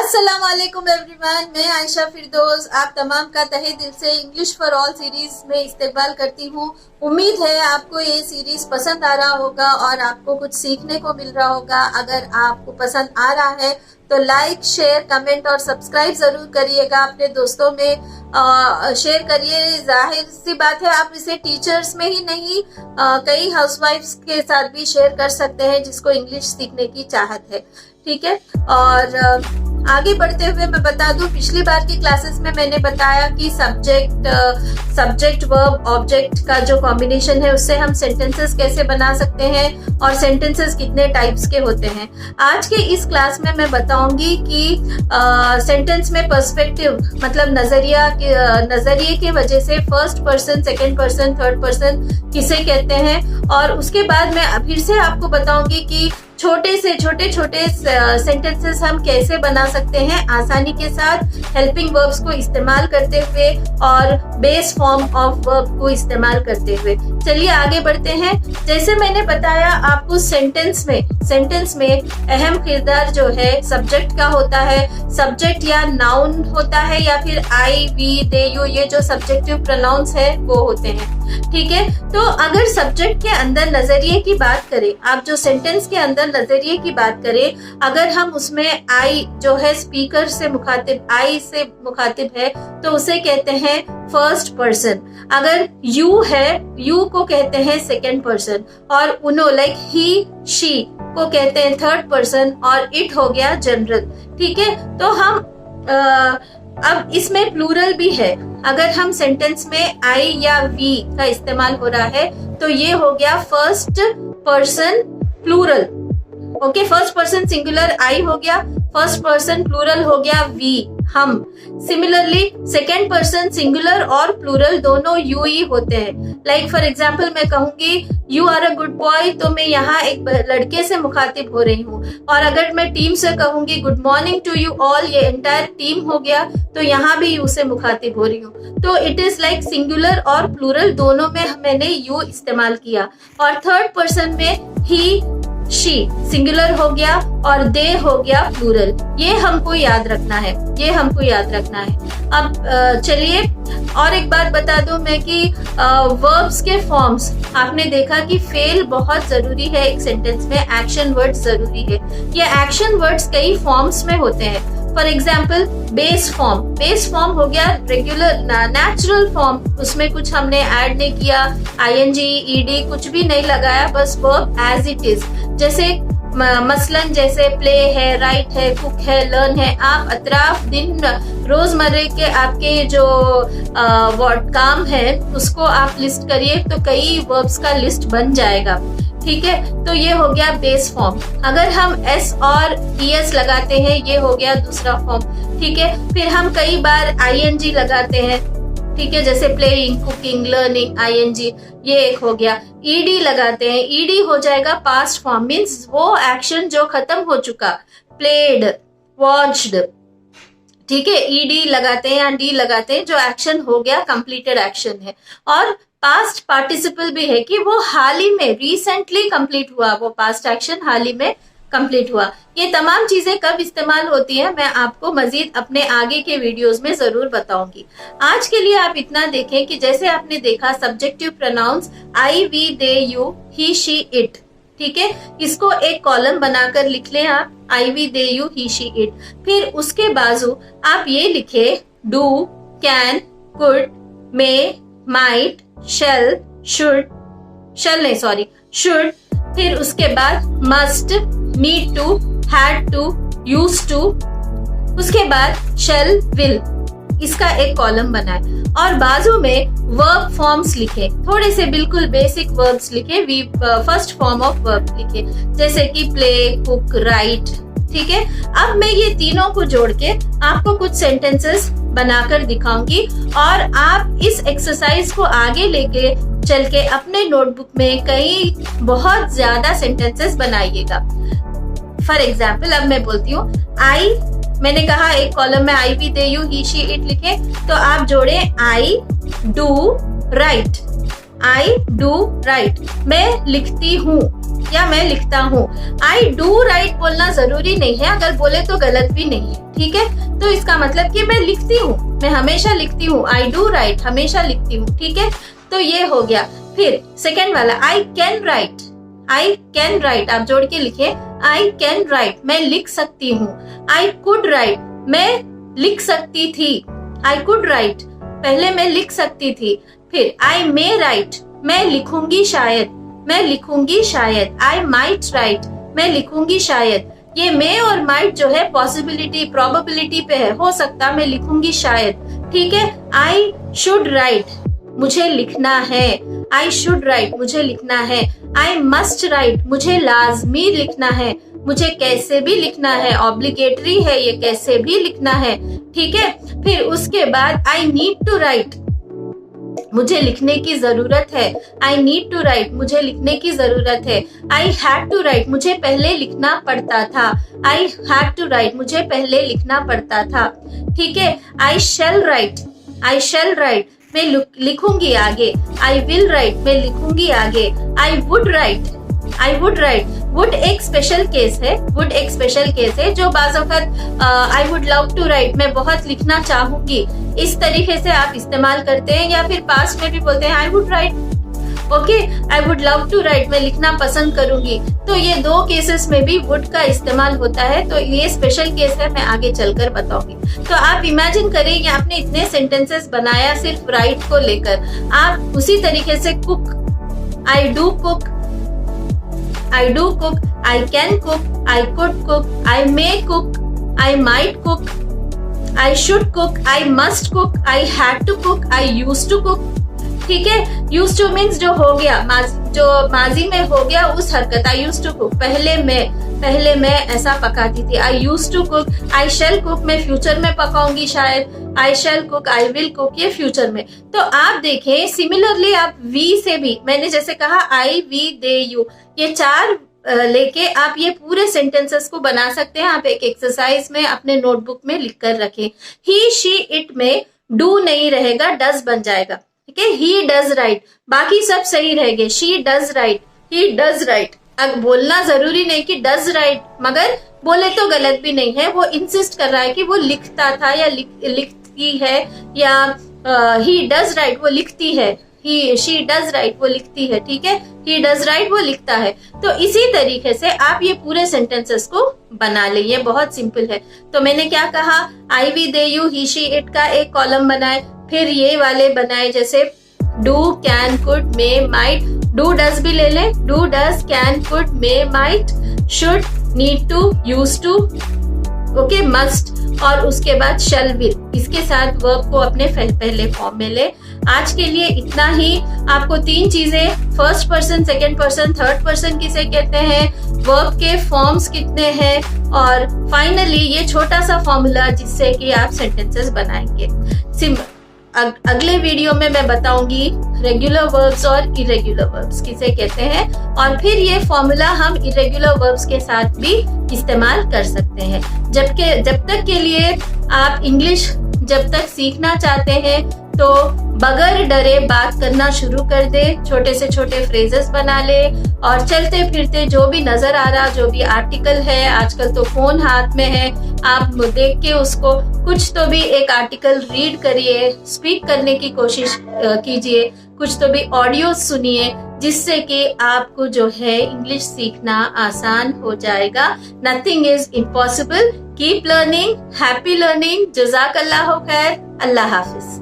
अस्सलाम वालेकुम एवरीवन, मैं आयशा फिरदौस आप तमाम का तहे दिल से इंग्लिश फॉर ऑल सीरीज में इस्तेमाल करती हूँ। उम्मीद है आपको ये सीरीज पसंद आ रहा होगा और आपको कुछ सीखने को मिल रहा होगा। अगर आपको पसंद आ रहा है तो लाइक, शेयर, कमेंट और सब्सक्राइब जरूर करिएगा। अपने दोस्तों में शेयर करिए। जाहिर सी बात है आप इसे टीचर्स में ही नहीं कई हाउसवाइफ्स के साथ भी शेयर कर सकते हैं जिसको इंग्लिश सीखने की चाहत है। ठीक है, और आगे बढ़ते हुए मैं बता दूं, पिछली बार की क्लासेस में मैंने बताया कि सब्जेक्ट वर्ब ऑब्जेक्ट का जो कॉम्बिनेशन है उससे हम सेंटेंसेस कैसे बना सकते हैं और सेंटेंसेस कितने टाइप्स के होते हैं। आज के इस क्लास में मैं बताऊंगी कि सेंटेंस में पर्सपेक्टिव मतलब नजरिए की वजह से first person, second person, third person किसे कहते हैं, और उसके बाद मैं फिर से आपको बताऊंगी कि छोटे सेंटेंसेस हम कैसे बना सकते हैं आसानी के साथ, हेल्पिंग वर्ब्स को इस्तेमाल करते हुए और बेस फॉर्म ऑफ वर्ब को इस्तेमाल करते हुए। चलिए आगे बढ़ते हैं। जैसे मैंने बताया आपको सेंटेंस में अहम किरदार जो है सब्जेक्ट का होता है। सब्जेक्ट या नाउन होता है या फिर आई, वी, दे, यू, ये जो सब्जेक्टिव प्रोनाउंस है वो होते हैं। ठीक है, तो अगर सब्जेक्ट के अंदर नजरिए की बात करें, आप जो सेंटेंस के अंदर नजरिए की बात करें, अगर हम उसमें आई जो है स्पीकर से मुखातिब, आई से मुखातिब है तो उसे कहते हैं फर्स्ट पर्सन। अगर यू है, यू को कहते हैं सेकंड पर्सन, और उनो लाइक ही, शी को कहते हैं थर्ड पर्सन, और इट हो गया जनरल। ठीक है, तो हम अब इसमें प्लूरल भी है। अगर हम सेंटेंस में आई या वी का इस्तेमाल हो रहा है तो ये हो गया first person plural. Okay, first person singular I हो गया, फर्स्ट पर्सन प्लूरल हो गया वी, हम। सिमिलरली सेकेंड पर्सन सिंगुलर और प्लूरल दोनों यू ही होते हैं। लाइक फॉर एग्जाम्पल मैं कहूंगी you are a good boy, तो मैं यहाँ एक लड़के से मुखातिब हो रही हूँ। और अगर मैं टीम से कहूंगी good morning to you all, ये एंटायर टीम हो गया, तो यहाँ भी यू से मुखातिब हो रही हूँ। तो इट इज लाइक सिंगुलर और प्लूरल दोनों में मैंने यू इस्तेमाल किया। और थर्ड पर्सन में ही, शी सिंगुलर हो गया और दे हो गया प्लूरल। ये हमको याद रखना है, अब चलिए और एक बात बता दूं मैं कि वर्ब्स के फॉर्म्स आपने देखा कि फेल बहुत जरूरी है एक सेंटेंस में, एक्शन वर्ड्स जरूरी है। ये एक्शन वर्ड्स कई फॉर्म्स में होते हैं। फॉर एग्जाम्पल बेस फॉर्म हो गया रेगुलर नेचुरल फॉर्म, उसमें कुछ हमने ऐड नहीं किया, आईएनजी, ईडी कुछ भी नहीं लगाया, बस वर्ब एज इट इज। जैसे मसलन जैसे प्ले है, राइट है, कुक है, लर्न है। आप अतराफ दिन रोजमर्रे के आपके जो काम है उसको आप लिस्ट करिए तो कई वर्ब्स का लिस्ट बन जाएगा। ठीक है, तो ये हो गया बेस फॉर्म। अगर हम एस और ईएस लगाते हैं ये हो गया दूसरा फॉर्म। ठीक है, फिर हम कई बार आईएनजी लगाते हैं। ठीक है, जैसे प्लेइंग, कुकिंग, लर्निंग, आईएनजी, ये एक हो गया। ईडी लगाते हैं, ईडी हो जाएगा पास्ट फॉर्म, मीन्स वो एक्शन जो खत्म हो चुका, प्लेड, वॉच्ड। ठीक है, ईडी लगाते हैं या डी लगाते हैं जो एक्शन हो गया, कंप्लीटेड एक्शन है। और पास्ट पार्टिसिपल भी है कि वो हाल ही में, रिसेंटली कंप्लीट हुआ, वो पास्ट एक्शन हाल ही में कंप्लीट हुआ। ये तमाम चीजें कब इस्तेमाल होती हैं मैं आपको मजीद अपने आगे के वीडियोस में जरूर बताऊंगी। आज के लिए आप इतना देखें कि जैसे आपने देखा subjective pronouns I, we, they, you, he, she, it. ठीक है, इसको एक कॉलम बनाकर लिख लें आप, I, we, they, you, he, she, it. फिर उसके बाजू आप ये लिखे do, can, could, may, might, shall, should. फिर उसके बाद must, need to, had to, used to. उसके बाद शेल, विल, इसका एक कॉलम बनाए और बाजू में वर्ब फॉर्म्स लिखे, थोड़े से बिल्कुल बेसिक वर्ब्स लिखे, फर्स्ट फॉर्म ऑफ वर्ब लिखे, जैसे कि प्ले, कुक, राइट। ठीक है, अब मैं ये तीनों को जोड़ के आपको कुछ सेंटेंसेस बनाकर दिखाऊंगी और आप इस एक्सरसाइज को आगे लेके चल के अपने नोटबुक में कई बहुत ज्यादा सेंटेंसेस बनाइएगा। फॉर एग्जाम्पल अब मैं बोलती हूँ आई, मैंने कहा एक कॉलम में I, we, they, you, he, she, it लिखे, तो आप जोड़े I do right, I do right, मैं लिखती हूँ, या मैं लिखता हूँ। आई डू राइट बोलना जरूरी नहीं है, अगर बोले तो गलत भी नहीं है, ठीक है। तो इसका मतलब कि मैं लिखती हूँ, मैं हमेशा लिखती हूँ। आई डू राइट, हमेशा लिखती हूँ, ठीक है। तो ये हो गया। फिर सेकेंड वाला I can write, I can write आप जोड़ के लिखे, आई कैन राइट मैं लिख सकती हूँ। आई कुड राइट मैं लिख सकती थी, आई कुड राइट पहले मैं लिख सकती थी। फिर आई मे राइट मैं लिखूंगी शायद, मैं लिखूंगी शायद। आई माइट राइट मैं लिखूंगी शायद। ये मे और माइट जो है पॉसिबिलिटी प्रोबेबिलिटी पे है, हो सकता मैं लिखूंगी शायद, ठीक है। आई शुड राइट मुझे लिखना है, आई शुड राइट मुझे लिखना है। आई मस्ट राइट मुझे लाजमी लिखना है, मुझे कैसे भी लिखना है, ऑब्लिगेटरी है ये, कैसे भी लिखना है, ठीक है। फिर उसके बाद आई नीड टू राइट मुझे लिखने की जरूरत है, आई नीड टू राइट मुझे लिखने की जरूरत है। आई हैड टू राइट मुझे पहले लिखना पड़ता था, आई हैड टू राइट मुझे पहले लिखना पड़ता था, ठीक है। आई शैल राइट, आई शैल राइट मैं लिखूंगी आगे। आई विल राइट मैं लिखूंगी आगे। I would write, I would write would एक स्पेशल केस है, वुड एक स्पेशल केस है जो बाज़ वक़्त I would love to write मैं बहुत लिखना चाहूंगी, इस तरीके से आप इस्तेमाल करते हैं। या फिर पास्ट में भी बोलते हैं I would write, okay, I would love to write मैं लिखना पसंद करूंगी। तो ये दो केसेस में भी वुड का इस्तेमाल होता है, तो ये स्पेशल केस है, मैं आगे चलकर बताऊंगी। तो आप इमेजिन करें कि आपने इतने सेंटेंसेस बनाया सिर्फ राइट को लेकर, आप उसी तरीके से cook, I do cook, I do cook, I can cook, I could cook, I may cook, I might cook, I should cook, I must cook, I had to cook, I used to cook, ठीक है। Used two means जो हो गया, जो माजी में हो गया उस हरकत। आई यूज्ड टू कुक पहले मैं ऐसा पकाती थी। I used to cook, I shall cook मैं फ्यूचर में पकाऊंगी शायद। I shall cook, I will cook ये फ्यूचर में। तो आप देखें सिमिलरली आप वी से भी, मैंने जैसे कहा आई वी दे यू, ये चार लेके आप ये पूरे सेंटेंसेस को बना सकते हैं। आप एक एक्सरसाइज में अपने नोटबुक में लिख कर रखें। ही शी इट में डू नहीं रहेगा, डज बन जाएगा, ठीक है। ही डज राइट, बाकी सब सही रहेंगे। She does right, he does right. अब बोलना जरूरी नहीं कि डज राइट, मगर बोले तो गलत भी नहीं है। वो इंसिस्ट कर रहा है कि वो लिखता था या लिखती है, या ही डज राइट वो लिखती है, ही शी डज राइट वो लिखती है, ठीक है। ही डज राइट वो लिखता है। तो इसी तरीके से आप ये पूरे सेंटेंसेस को बना ले, ये बहुत सिंपल है। तो मैंने क्या कहा, I we they you he she it का एक कॉलम बनाए, फिर ये वाले बनाए जैसे do can could may might, do does भी ले ले, do does can could may might, should need to use to, okay, must, और उसके बाद शैल विल, इसके साथ वर्ब को अपने पहले फॉर्म में ले। आज के लिए इतना ही। आपको तीन चीजें, first person, second person, third person किसे कहते हैं, वर्ब के फॉर्म्स कितने हैं, और फाइनली ये छोटा सा फॉर्मूला जिससे कि आप सेंटेंसेस बनाएंगे। अगले वीडियो में मैं बताऊंगी रेगुलर वर्ब्स और इरेगुलर वर्ब्स किसे कहते हैं, और फिर ये फॉर्मूला हम इरेगुलर वर्ब्स के साथ भी इस्तेमाल कर सकते हैं। जब तक के लिए आप इंग्लिश जब तक सीखना चाहते हैं तो बगैर डरे बात करना शुरू कर दे, छोटे से छोटे फ्रेजेस बना ले, और चलते फिरते जो भी नजर आ रहा, जो भी आर्टिकल है, आजकल तो फोन हाथ में है, आप देख के उसको कुछ तो भी एक आर्टिकल रीड करिए, स्पीक करने की कोशिश कीजिए, कुछ तो भी ऑडियो सुनिए, जिससे कि आपको जो है इंग्लिश सीखना आसान हो जाएगा। Nothing is impossible. Keep learning, happy learning. जज़ाकल्लाह खैर। अल्लाह हाफिज।